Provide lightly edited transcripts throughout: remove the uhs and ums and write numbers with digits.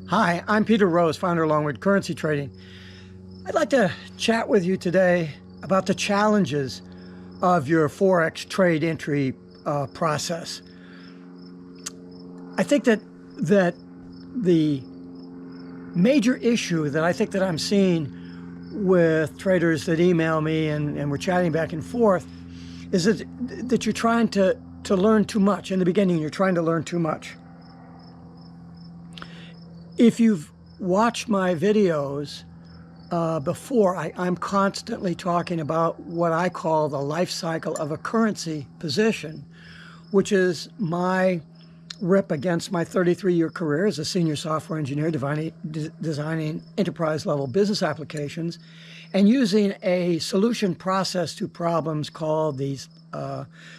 Hi, I'm Peter Rose, founder of Longwood Currency Trading. I'd like to chat with you today about the challenges of your Forex trade entry process. I think that the major issue that I think that I'm seeing with traders that email me and we're chatting back and forth is that you're trying to learn too much. In the beginning, you're trying to learn too much. If you've watched my videos before, I'm constantly talking about what I call the life cycle of a currency position, which is my rip against my 33-year career as a senior software engineer designing enterprise-level business applications and using a solution process to problems called the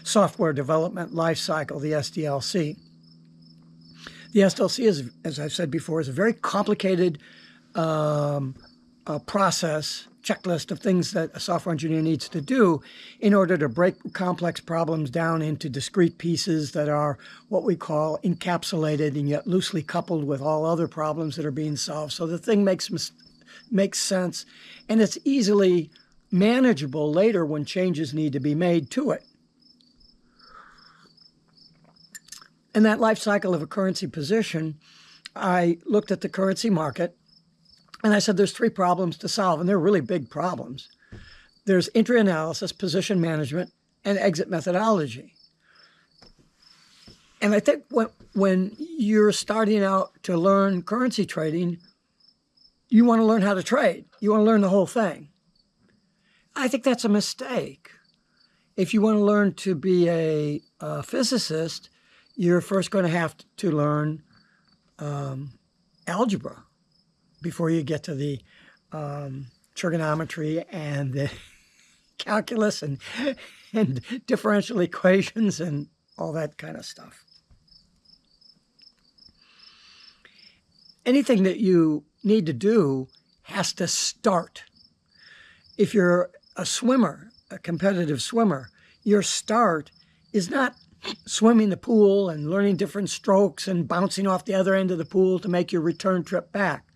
software development life cycle, the SDLC. The SDLC is, as I've said before, is a very complicated process, checklist of things that a software engineer needs to do in order to break complex problems down into discrete pieces that are what we call encapsulated and yet loosely coupled with all other problems that are being solved. So the thing makes sense, and it's easily manageable later when changes need to be made to it. In that life cycle of a currency position, I looked at the currency market and I said, there's three problems to solve, and they're really big problems. There's entry analysis, position management, and exit methodology. And I think when you're starting out to learn currency trading, you want to learn how to trade. You want to learn the whole thing. I think that's a mistake. If you want to learn to be a physicist, you're first going to have to learn algebra before you get to the trigonometry and the calculus and differential equations and all that kind of stuff. Anything that you need to do has to start. If you're a swimmer, a competitive swimmer, your start is not swimming the pool and learning different strokes and bouncing off the other end of the pool to make your return trip back.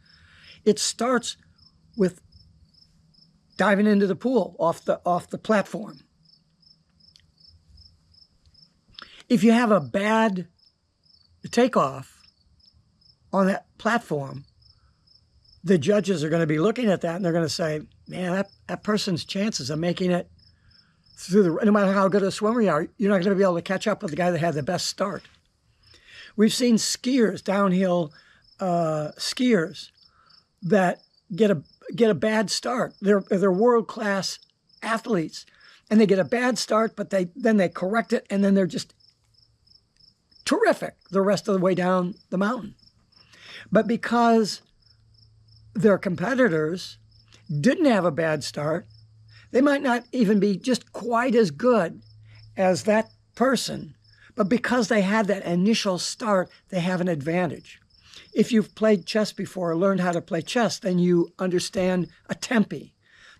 It starts with diving into the pool off the platform. If you have a bad takeoff on that platform, the judges are going to be looking at that and they're going to say, man, that person's chances of making it through no matter how good a swimmer you are, you're not going to be able to catch up with the guy that had the best start. We've seen skiers, downhill skiers, that get a bad start. They're world-class athletes, and they get a bad start, but then they correct it, and then they're just terrific the rest of the way down the mountain. But because their competitors didn't have a bad start, they might not even be just quite as good as that person, but because they had that initial start, they have an advantage. If you've played chess before or learned how to play chess, then you understand a tempi.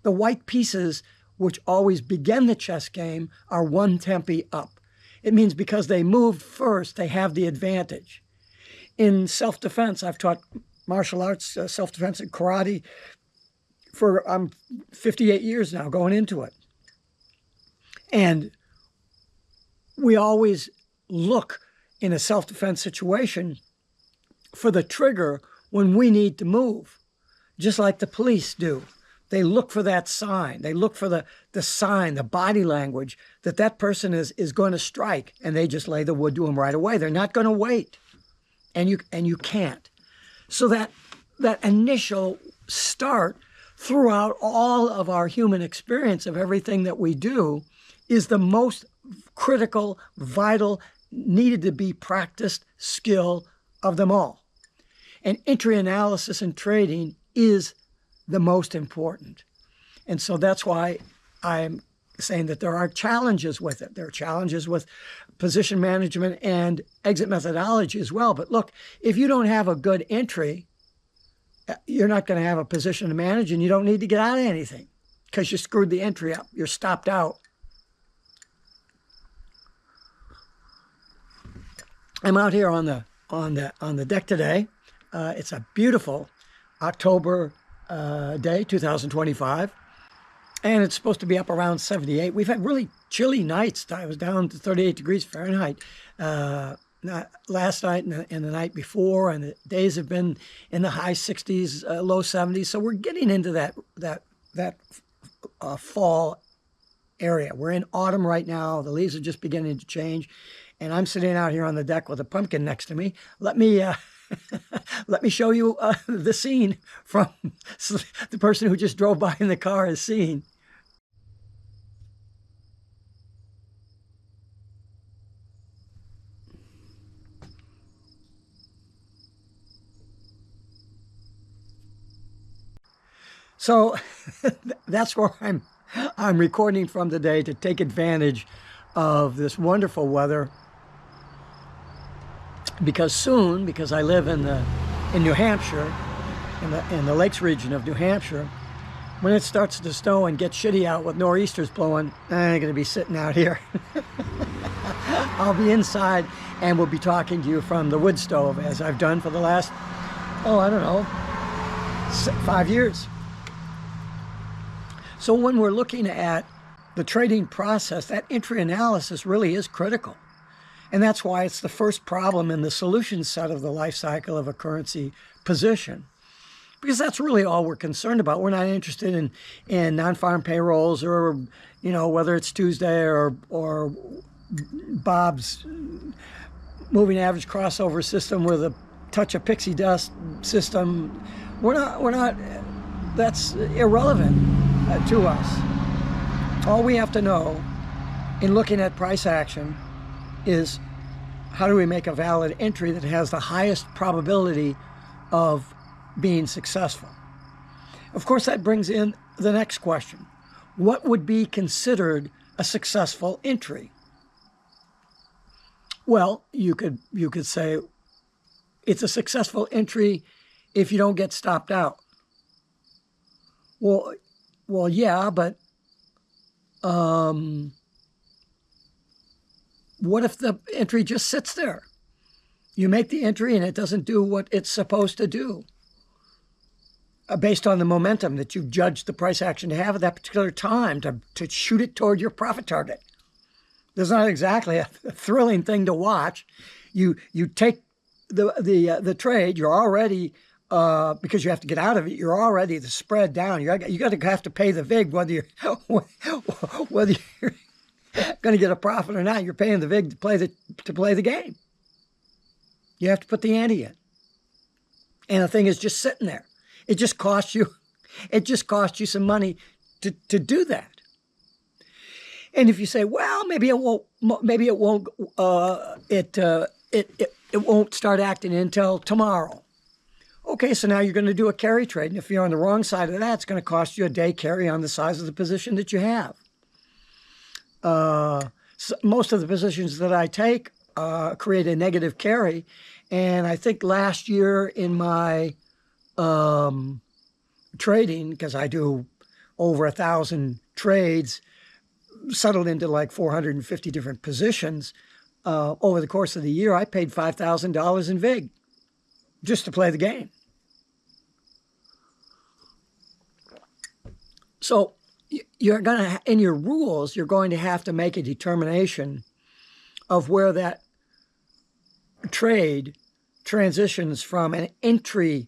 The white pieces, which always begin the chess game, are one tempi up. It means because they moved first, they have the advantage. In self-defense, I've taught martial arts, self-defense and karate for 58 years now, going into it. And we always look in a self-defense situation for the trigger when we need to move, just like the police do. They look for that sign. They look for the sign, the body language that person is going to strike, and they just lay the wood to him right away. They're not going to wait, and you can't. So that initial start throughout all of our human experience of everything that we do is the most critical, vital, needed to be practiced skill of them all. And entry analysis and trading is the most important. And so that's why I'm saying that there are challenges with it. There are challenges with position management and exit methodology as well. But look, if you don't have a good entry, you're not going to have a position to manage, and you don't need to get out of anything because you screwed the entry up. You're stopped out. I'm out here on the deck today It's a beautiful October day, 2025. And it's supposed to be up around 78. We've had really chilly nights. I was down to 38 degrees Fahrenheit last night and the night before, and the days have been in the high 60s, low 70s. So we're getting into that fall area. We're in autumn right now. The leaves are just beginning to change, and I'm sitting out here on the deck with a pumpkin next to me. Let me let me show you the scene from the person who just drove by in the car is seeing. So that's where I'm recording from today to take advantage of this wonderful weather, because I live in New Hampshire, in the lakes region of New Hampshire, when it starts to snow and get shitty out with nor'easters blowing, I'm going to be sitting out here. I'll be inside and we'll be talking to you from the wood stove, as I've done for the last, I don't know, 5 years. So when we're looking at the trading process, that entry analysis really is critical. And that's why it's the first problem in the solution set of the life cycle of a currency position. Because that's really all we're concerned about. We're not interested in non-farm payrolls, or, whether it's Tuesday or Bob's moving average crossover system with a touch of pixie dust system. We're not, that's irrelevant to us. All we have to know in looking at price action is, how do we make a valid entry that has the highest probability of being successful? Of course, that brings in the next question. What would be considered a successful entry? Well, you could say it's a successful entry if you don't get stopped out. Well, yeah, but what if the entry just sits there? You make the entry and it doesn't do what it's supposed to do, based on the momentum that you've judged the price action to have at that particular time to shoot it toward your profit target. There's not exactly a thrilling thing to watch. You take the trade, you're already, because you have to get out of it, you're already the spread down. You got to have to pay the VIG whether you're going to get a profit or not. You're paying the VIG to play the game. You have to put the ante in, and the thing is just sitting there. It just costs you some money to do that. And if you say, well, maybe it won't start acting until tomorrow. Okay, so now you're going to do a carry trade, and if you're on the wrong side of that, it's going to cost you a day carry on the size of the position that you have. So most of the positions that I take create a negative carry, and I think last year in my trading, because I do over 1,000 trades, settled into like 450 different positions, over the course of the year, I paid $5,000 in VIG just to play the game. So you're going to, in your rules, you're going to have to make a determination of where that trade transitions from an entry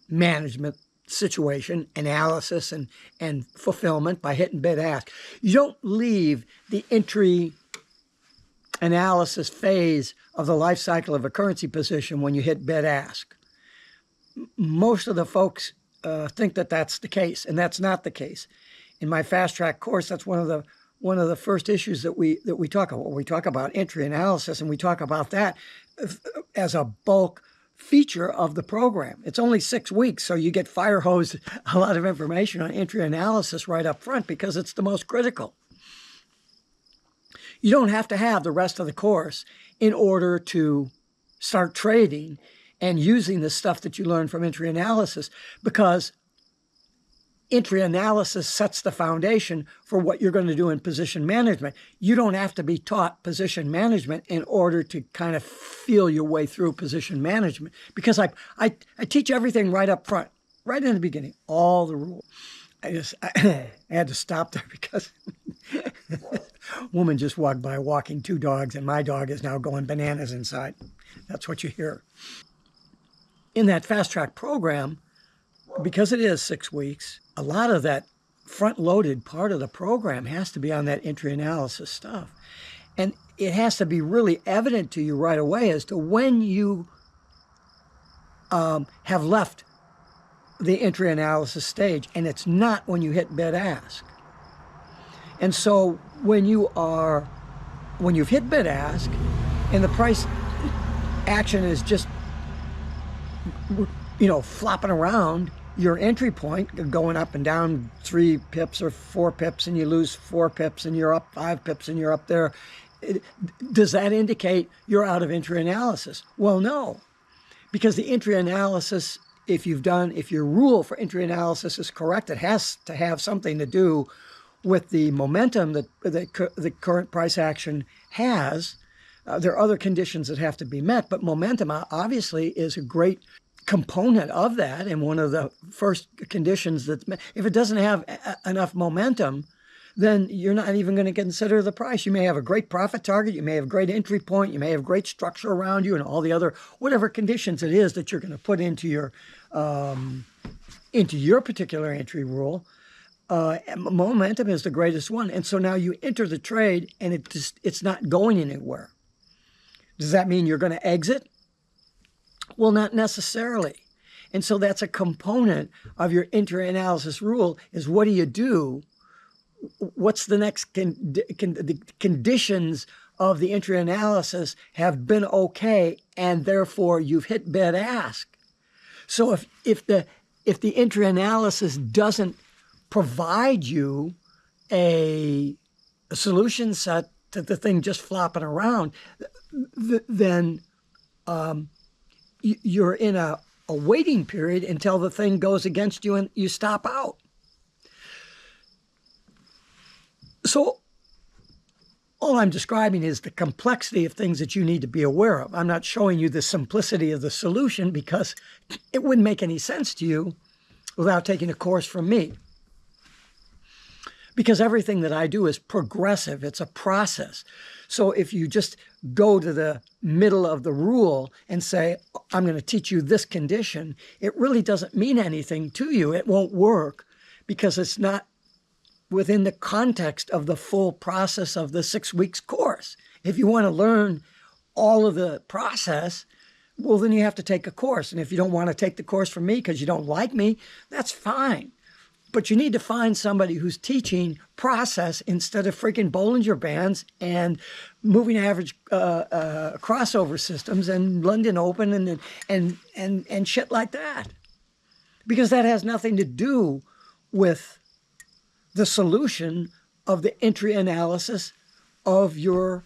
management situation, analysis, and fulfillment by hitting bid ask. You don't leave the entry analysis phase of the life cycle of a currency position when you hit bid ask. Most of the folks think that that's the case, and that's not the case. In my fast track course, that's one of the first issues that we talk about. We talk about entry analysis, and we talk about that as a bulk feature of the program. It's only 6 weeks, so you get fire hosed a lot of information on entry analysis right up front because it's the most critical. You don't have to have the rest of the course in order to start trading and using the stuff that you learn from entry analysis, because entry analysis sets the foundation for what you're going to do in position management. You don't have to be taught position management in order to kind of feel your way through position management, because I teach everything right up front, right in the beginning, all the rules. I had to stop there because a woman just walked by walking 2 dogs, and my dog is now going bananas inside. That's what you hear. In that fast track program, because it is 6 weeks, a lot of that front-loaded part of the program has to be on that entry analysis stuff. And it has to be really evident to you right away as to when you have left the entry analysis stage, and it's not when you hit bid ask. And so when you've hit bid ask and the price action is just, flopping around your entry point, going up and down 3 pips or 4 pips, and you lose 4 pips and you're up 5 pips and you're up there, does that indicate you're out of entry analysis? Well, no, because the entry analysis, if your rule for entry analysis is correct, it has to have something to do with the momentum that the current price action has. There are other conditions that have to be met, but momentum obviously is a great component of that, and one of the first conditions that's met. If it doesn't have enough momentum, then you're not even going to consider the price. You may have a great profit target, you may have a great entry point, you may have great structure around you, and all the other whatever conditions it is that you're going to put into your particular entry rule. Momentum is the greatest one, and so now you enter the trade, and it's not going anywhere. Does that mean you're going to exit? Well, not necessarily. And so that's a component of your entry analysis rule, is what do you do? What's the next the conditions of the entry analysis have been okay, and therefore you've hit bid ask. So if the entry analysis doesn't provide you a solution set to the thing just flopping around, then you're in a waiting period until the thing goes against you and you stop out. So all I'm describing is the complexity of things that you need to be aware of. I'm not showing you the simplicity of the solution, because it wouldn't make any sense to you without taking a course from me. Because everything that I do is progressive. It's a process. So if you just go to the middle of the rule and say, I'm going to teach you this condition, it really doesn't mean anything to you. It won't work because it's not within the context of the full process of the 6 weeks course. If you want to learn all of the process, well, then you have to take a course. And if you don't want to take the course from me because you don't like me, that's fine. But you need to find somebody who's teaching process instead of freaking Bollinger Bands and moving average crossover systems and London Open and shit like that. Because that has nothing to do with the solution of the entry analysis of your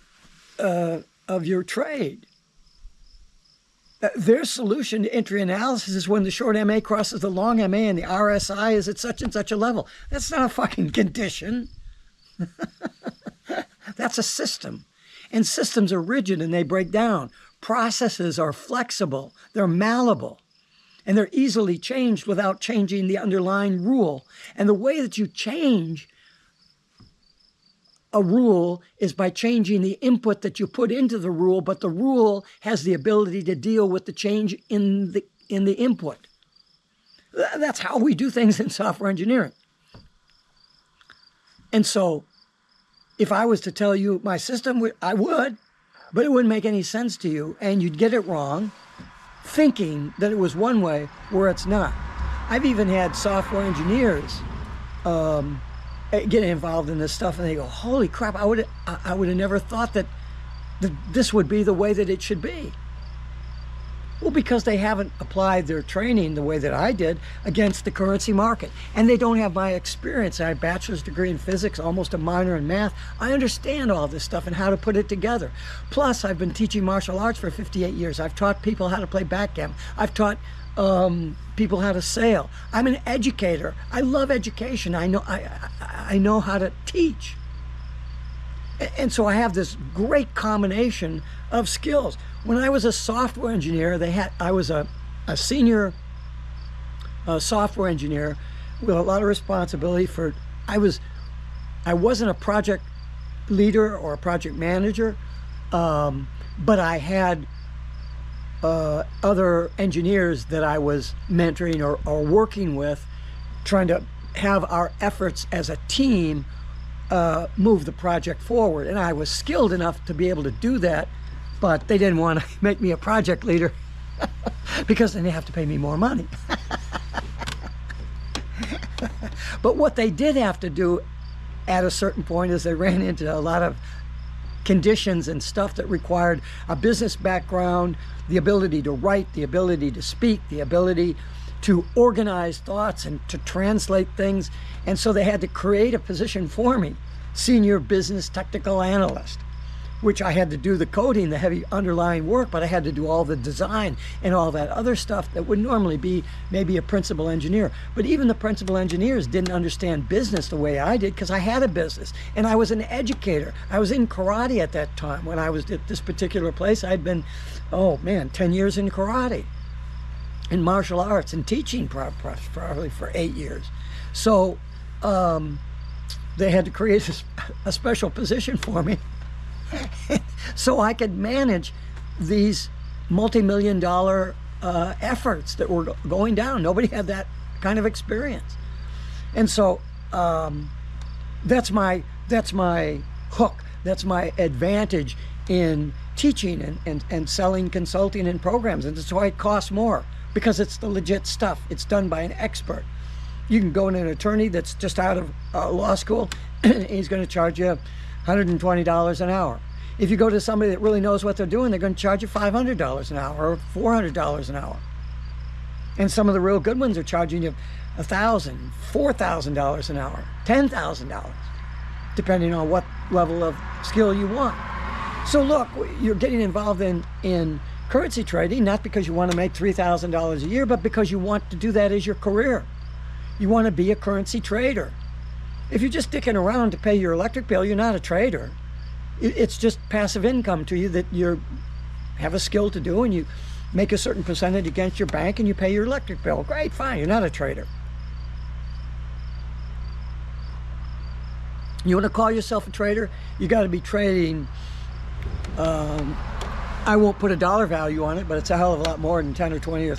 trade. Their solution to entry analysis is when the short MA crosses the long MA and the RSI is at such and such a level. That's not a fucking condition. That's a system. And systems are rigid and they break down. Processes are flexible. They're malleable. And they're easily changed without changing the underlying rule. And the way that you change a rule is by changing the input that you put into the rule, but the rule has the ability to deal with the change in the input. That's how we do things in software engineering. And so if I was to tell you my system, I would, but it wouldn't make any sense to you, and you'd get it wrong, thinking that it was one way where it's not. I've even had software engineers get involved in this stuff, and they go, holy crap, I would have never thought that this would be the way that it should be. Well, because they haven't applied their training the way that I did against the currency market. And they don't have my experience. I have a bachelor's degree in physics, almost a minor in math. I understand all this stuff and how to put it together. Plus, I've been teaching martial arts for 58 years. I've taught people how to play backgammon. I've taught people how to sail. I'm an educator. I love education. I know how to teach. And so I have this great combination of skills. When I was a software engineer, I was a senior software engineer with a lot of responsibility for, I wasn't a project leader or a project manager, but I had other engineers that I was mentoring or working with, trying to have our efforts as a team move the project forward. And I was skilled enough to be able to do that, but they didn't want to make me a project leader because then they have to pay me more money. But what they did have to do at a certain point is they ran into a lot of conditions and stuff that required a business background, the ability to write, the ability to speak, the ability to organize thoughts and to translate things. And so they had to create a position for me, senior business technical analyst, which I had to do the coding, the heavy underlying work, but I had to do all the design and all that other stuff that would normally be maybe a principal engineer. But even the principal engineers didn't understand business the way I did, because I had a business and I was an educator. I was in karate at that time. When I was at this particular place, I'd been, 10 years in karate, in martial arts, and teaching probably for 8 years. So they had to create a special position for me so I could manage these multi-million-dollar efforts that were going down. Nobody had that kind of experience. And so that's my hook. That's my advantage in teaching and selling consulting and programs. And that's why it costs more, because it's the legit stuff. It's done by an expert. You can go to an attorney that's just out of law school, and he's going to charge you $120 an hour. If you go to somebody that really knows what they're doing, they're going to charge you $500 an hour or $400 an hour. And some of the real good ones are charging you $1,000, $4,000 an hour, $10,000, depending on what level of skill you want. So look, you're getting involved in currency trading, not because you want to make $3,000 a year, but because you want to do that as your career. You want to be a currency trader. If you're just dicking around to pay your electric bill, you're not a trader. It's just passive income to you that you have a skill to do, and you make a certain percentage against your bank and you pay your electric bill. Great, fine, you're not a trader. You want to call yourself a trader? You got to be trading, I won't put a dollar value on it, but it's a hell of a lot more than $10 or $20 or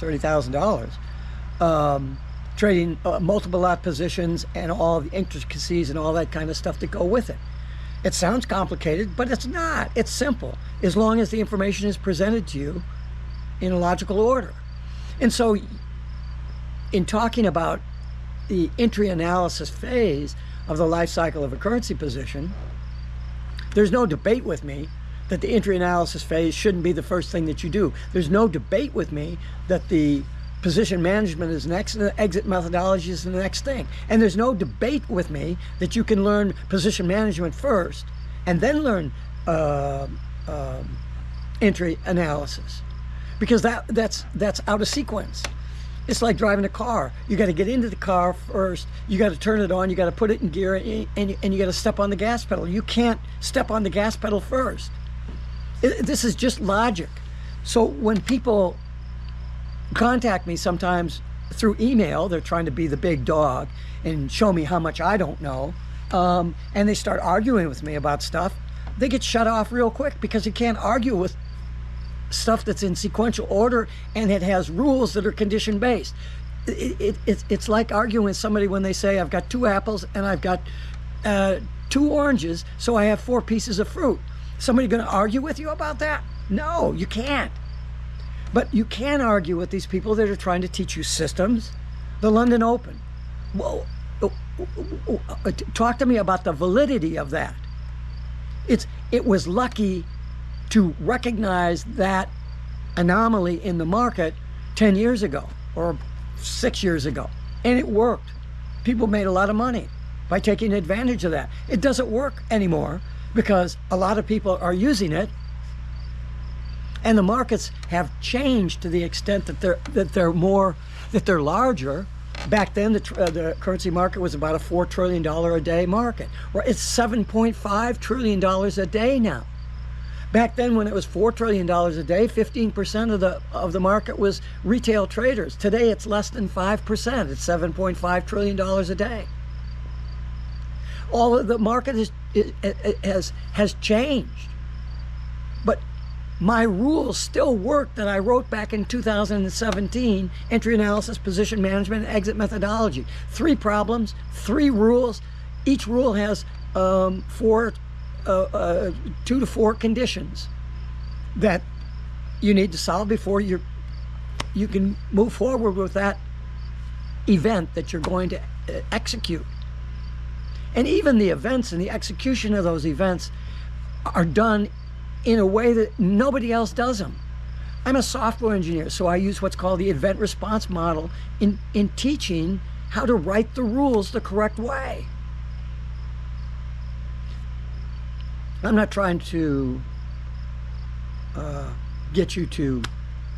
$30,000. Trading multiple lot positions and all the intricacies and all that kind of stuff that go with it. It sounds complicated, but it's not. It's simple, as long as the information is presented to you in a logical order. And so in talking about the entry analysis phase of the life cycle of a currency position, there's no debate with me that the entry analysis phase shouldn't be the first thing that you do. There's no debate with me that the position management is next, and the exit methodology is the next thing. And there's no debate with me that you can learn position management first and then learn entry analysis, because that's out of sequence. It's like driving a car. You got to get into the car first, you got to turn it on, you got to put it in gear, and you got to step on the gas pedal. You can't step on the gas pedal first. This is just logic. So when people contact me sometimes through email, they're trying to be the big dog and show me how much I don't know, and they start arguing with me about stuff, they get shut off real quick, because you can't argue with stuff that's in sequential order and it has rules that are condition based. It's like arguing with somebody when they say, I've got 2 apples and I've got 2 oranges, so I have 4 pieces of fruit. Somebody going to argue with you about that? No, you can't. But you can argue with these people that are trying to teach you systems. The London Open. Well, talk to me about the validity of that. It was lucky to recognize that anomaly in the market 10 years ago or 6 years ago, and it worked. People made a lot of money by taking advantage of that. It doesn't work anymore because a lot of people are using it And the markets have changed to the extent that they're larger. Back then, the currency market was about a $4 trillion a day market. Well, it's $7.5 trillion a day now. Back then, when it was $4 trillion a day, 15% of the market was retail traders. Today, it's less than 5%. It's $7.5 trillion a day. All of the market has changed. But my rules still work that I wrote back in 2017, entry analysis, position management, and exit methodology. 3 problems, 3 rules. Each rule has 2 to 4 conditions that you need to solve before you can move forward with that event that you're going to execute. And even the events and the execution of those events are done in a way that nobody else does them. I'm a software engineer, so I use what's called the event response model in teaching how to write the rules the correct way. I'm not trying to get you to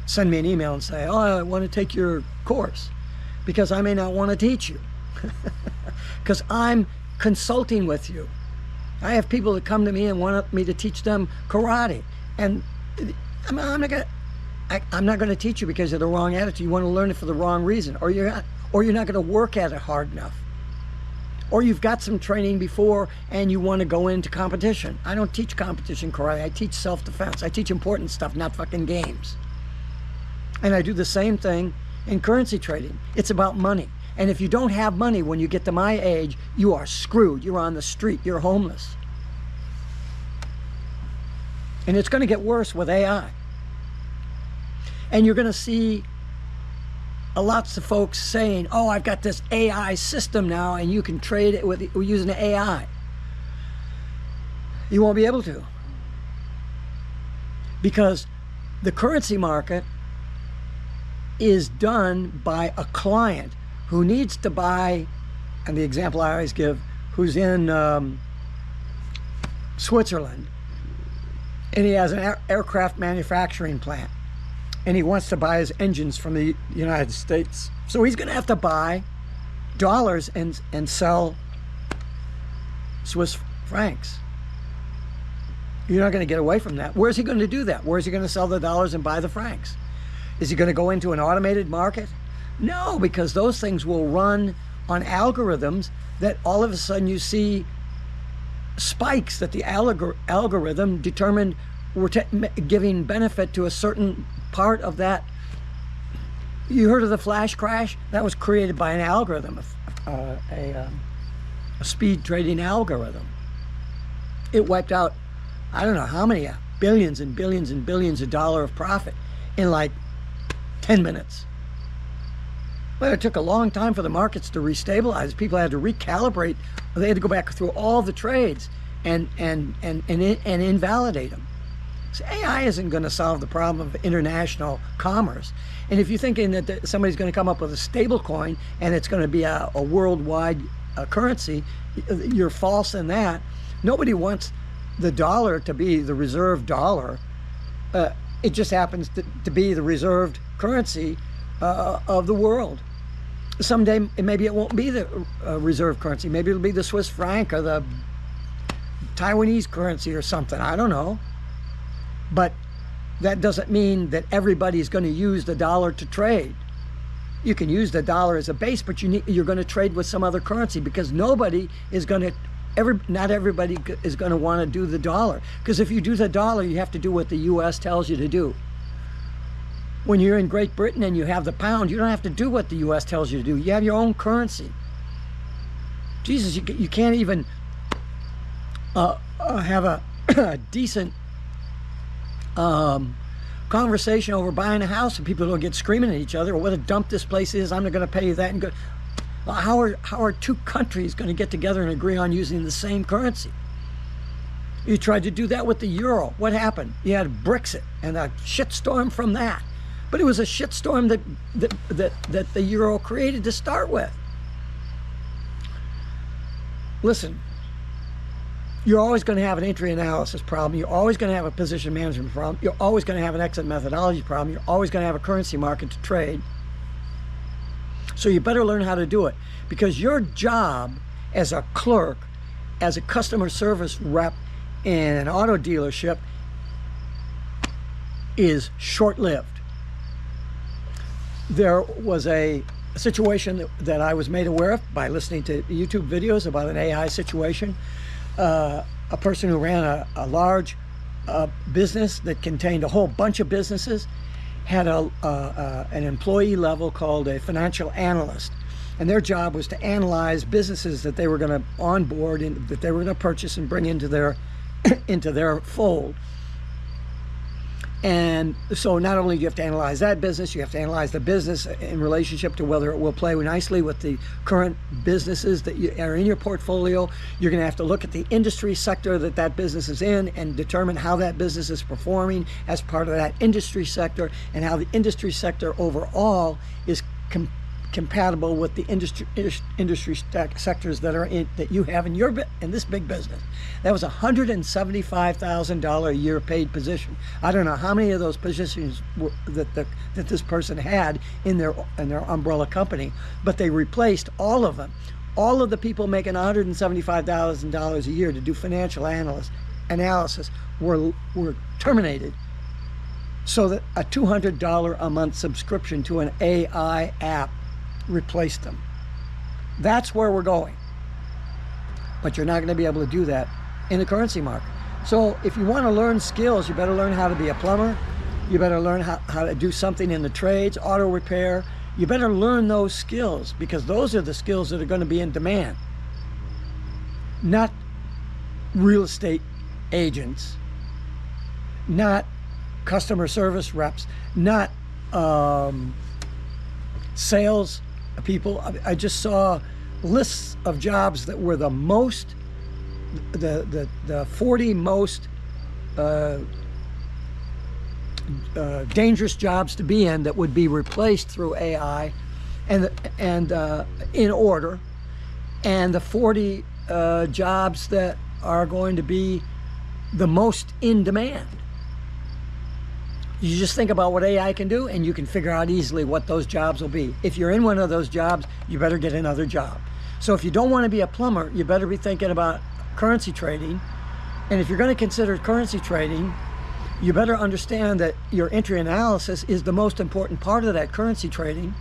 send me an email and say, oh, I want to take your course, because I may not want to teach you. Because I'm consulting with you. I have people that come to me and want me to teach them karate, and I'm not going to teach you because of the wrong attitude. You want to learn it for the wrong reason, or you're not going to work at it hard enough, or you've got some training before and you want to go into competition. I don't teach competition karate. I teach self-defense. I teach important stuff, not fucking games. And I do the same thing in currency trading. It's about money. And if you don't have money when you get to my age, you are screwed. You're on the street. You're homeless. And it's going to get worse with AI. And you're going to see lots of folks saying, oh, I've got this AI system now, and you can trade it with using AI. You won't be able to. Because the currency market is done by a client who needs to buy, and the example I always give, who's in Switzerland, and he has an aircraft manufacturing plant, and he wants to buy his engines from the United States. So he's going to have to buy dollars and sell Swiss francs. You're not going to get away from that. Where's he going to do that? Where's he going to sell the dollars and buy the francs? Is he going to go into an automated market? No, because those things will run on algorithms that all of a sudden you see spikes that the algorithm determined were giving benefit to a certain part of that. You heard of the flash crash? That was created by an algorithm, a speed trading algorithm. It wiped out, I don't know how many billions and billions and billions of dollars of profit in like 10 minutes. Well, it took a long time for the markets to restabilize. People had to recalibrate. They had to go back through all the trades and invalidate them. So AI isn't going to solve the problem of international commerce. And if you're thinking that somebody's going to come up with a stable coin and it's going to be a worldwide currency, you're false in that. Nobody wants the dollar to be the reserve dollar. It just happens to be the reserved currency of the world. Someday, maybe it won't be the reserve currency. Maybe it'll be the Swiss franc or the Taiwanese currency or something. I don't know. But that doesn't mean that everybody's going to use the dollar to trade. You can use the dollar as a base, but you're going to trade with some other currency, because nobody is going to, not everybody is going to want to do the dollar. Because if you do the dollar, you have to do what the U.S. tells you to do. When you're in Great Britain and you have the pound, you don't have to do what the U.S. tells you to do. You have your own currency. Jesus, you can't even have a decent conversation over buying a house, and people don't get screaming at each other, or what a dump this place is, I'm not going to pay you that. And go, well, how are two countries going to get together and agree on using the same currency? You tried to do that with the euro. What happened? You had Brexit and a shitstorm from that. But it was a shitstorm that the euro created to start with. Listen, You're always going to have an entry analysis problem. You're always going to have a position management problem. You're always going to have an exit methodology problem. You're always going to have a currency market to trade. So you better learn how to do it, because your job as a clerk, as a customer service rep in an auto dealership is short-lived. There was a situation that I was made aware of by listening to YouTube videos about an AI situation. A person who ran a large business that contained a whole bunch of businesses had an employee level called a financial analyst, and their job was to analyze businesses that they were going to onboard and that they were going to purchase and bring into their into their fold. And so not only do you have to analyze that business, you have to analyze the business in relationship to whether it will play nicely with the current businesses that are in your portfolio. You're going to have to look at the industry sector that that business is in and determine how that business is performing as part of that industry sector, and how the industry sector overall is compatible with the industry sectors that are that you have in this big business. That was a $175,000 a year paid position. I don't know how many of those positions that this person had in their umbrella company, but they replaced all of them. All of the people making $175,000 a year to do financial analysis were terminated, so that a $200 a month subscription to an AI app replaced them. That's where we're going. But you're not going to be able to do that in the currency market. So if you want to learn skills, you better learn how to be a plumber. You better learn how to do something in the trades, auto repair. You better learn those skills, because those are the skills that are going to be in demand. Not real estate agents, not customer service reps, not sales people. I just saw lists of jobs that were the 40 most dangerous jobs to be in that would be replaced through AI, and in order, and the 40 jobs that are going to be the most in demand. You just think about what AI can do, and you can figure out easily what those jobs will be. If you're in one of those jobs, you better get another job. So if you don't want to be a plumber, you better be thinking about currency trading. And if you're going to consider currency trading, you better understand that your entry analysis is the most important part of that currency trading.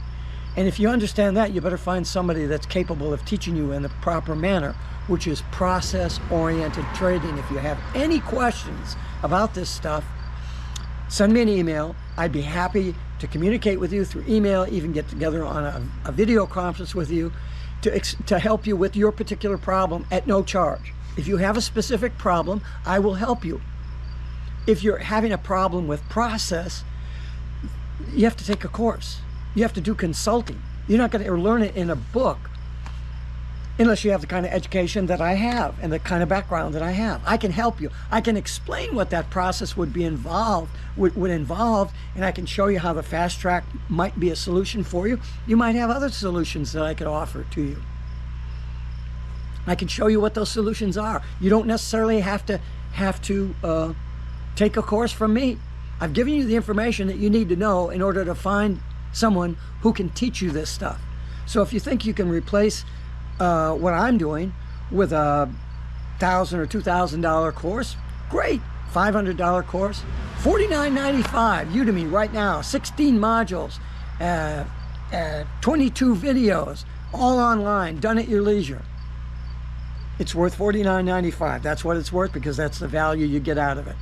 And if you understand that, you better find somebody that's capable of teaching you in the proper manner, which is process-oriented trading. If you have any questions about this stuff, send me an email. I'd be happy to communicate with you through email, even get together on a video conference with you to help you with your particular problem at no charge. If you have a specific problem, I will help you. If you're having a problem with process, you have to take a course. You have to do consulting. You're not going to learn it in a book unless you have the kind of education that I have and the kind of background that I have. I can help you. I can explain what that process would involve, and I can show you how the fast track might be a solution for you. You might have other solutions that I could offer to you. I can show you what those solutions are. You don't necessarily have to take a course from me. I've given you the information that you need to know in order to find someone who can teach you this stuff. So if you think you can replace what I'm doing with a $1,000 or $2,000 course, great. $500 course, $49.95 Udemy right now, 16 modules, 22 videos, all online, done at your leisure. It's worth $49.95. That's what it's worth, because that's the value you get out of it.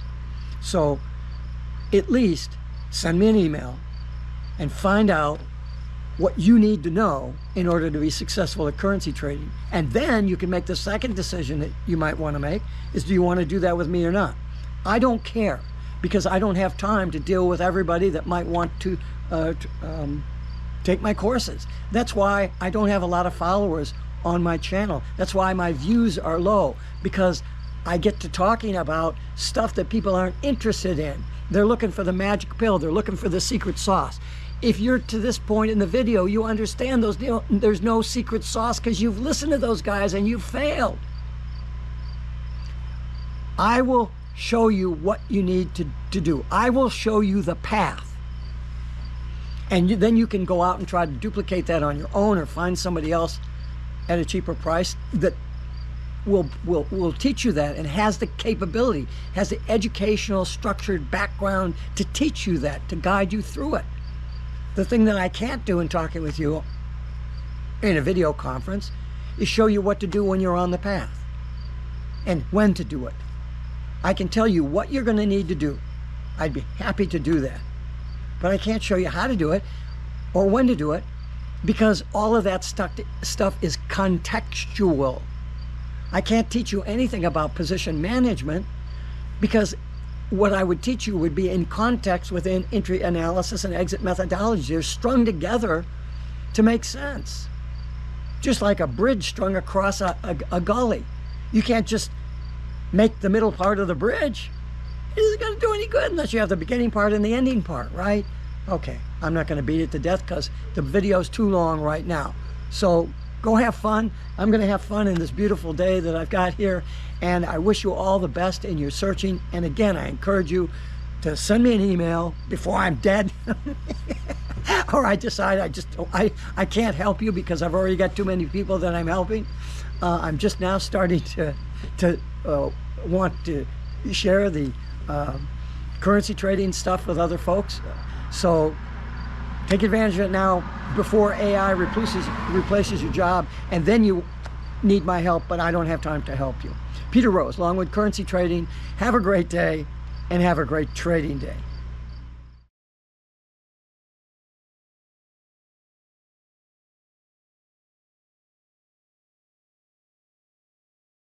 So at least send me an email and find out what you need to know in order to be successful at currency trading. And then you can make the second decision that you might want to make is, do you want to do that with me or not? I don't care, because I don't have time to deal with everybody that might want to take my courses. That's why I don't have a lot of followers on my channel. That's why my views are low, because I get to talking about stuff that people aren't interested in. They're looking for the magic pill. They're looking for the secret sauce. If you're to this point in the video, you understand there's no secret sauce, because you've listened to those guys and you've failed. I will show you what you need to do. I will show you the path. And then you can go out and try to duplicate that on your own, or find somebody else at a cheaper price that will teach you that, and has the capability, has the educational structured background to teach you that, to guide you through it. The thing that I can't do in talking with you in a video conference is show you what to do when you're on the path and when to do it. I can tell you what you're going to need to do. I'd be happy to do that. But I can't show you how to do it or when to do it, because all of that stuff is contextual. I can't teach you anything about position management, because what I would teach you would be in context within entry analysis and exit methodology. They're strung together to make sense. Just like a bridge strung across a gully. You can't just make the middle part of the bridge. It isn't going to do any good unless you have the beginning part and the ending part, right? Okay, I'm not going to beat it to death because the video's too long right now. So go have fun. I'm going to have fun in this beautiful day that I've got here, and I wish you all the best in your searching. And again, I encourage you to send me an email before I'm dead, or I decide I can't help you because I've already got too many people that I'm helping. I'm just now starting to want to share the currency trading stuff with other folks. So take advantage of it now before AI replaces your job, and then you need my help, but I don't have time to help you. Peter Rose, Longwood Currency Trading. Have a great day, and have a great trading day.